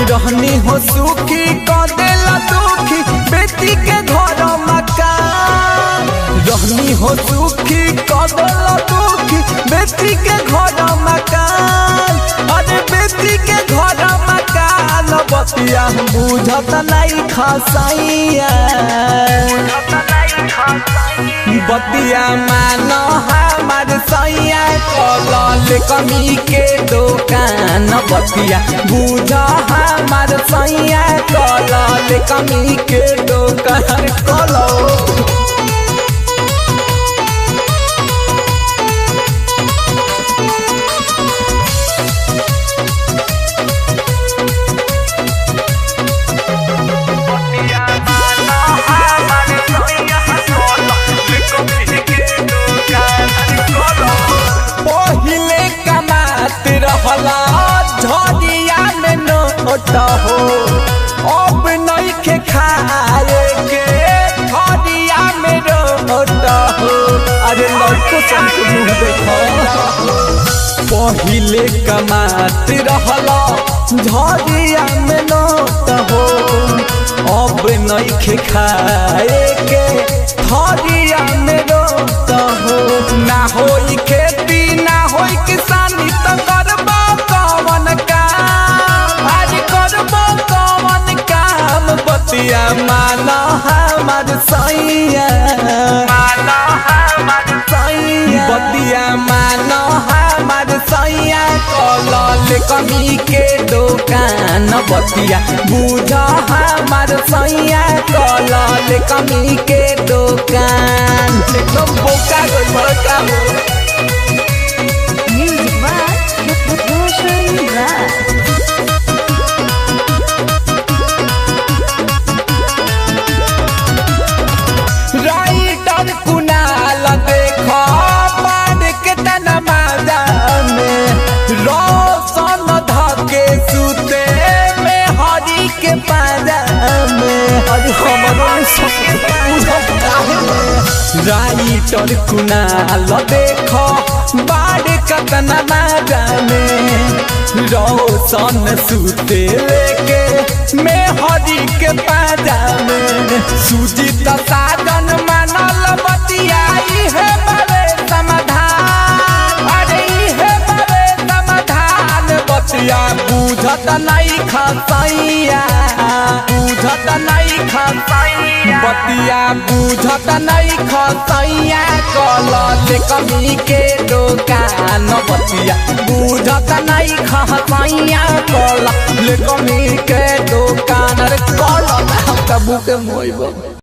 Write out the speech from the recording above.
रहनी हो सुखी कदेला दुखी बेटी के घर मकान। रहनी हो सुखी कदेला दुखी बेटी के घर मकान। अरे बेटी के घर मकान बतिया बुझत नहीं खसैया। बतिया मानो हमार सैया कलल कमी के दुकान। बतिया बुझ हमार सैया कलल कमी के दुकान कलो। झड़िया में नोट हो अब नहीं के खाए के झड़िया में नोट हो। अरे लड़को सबको मुँह देखो पहिले कमात रहला झड़िया में नोट हो अब नहीं के खाए के झड़िया में नोट हो। ना होई खेती ना होई किसानी तो करबा कौन काम। आज करबा कौन काम बतिया माना हमार सैया। बतिया माना हमार सैया कलल कमी के दुकान। बतिया बुझ हमार सैया कलल कमी के दुकान। एकदम बोका गई बड़का हो। राइटर कुनाल देखो बाढ़ के तना माजा में रोशन धके सुते में हरी के पाजा में। अरे राइटर कुनाल देखो बाढ़ के तना माजा में रोशन सुते लेके में हरी के पाजा में। सुजीत साजन मानल बतिया है बड़े समाधान। अरे है बड़े समाधान बतिया बुझत नहीं खसैया। बुझत नहीं खसैया बतिया बुझत नहीं खसैया कलल कमी के दुकान। बतिया बुझत नहीं खसैया कलल कमी के दुकान। अरे कलल तबू के मोइबो।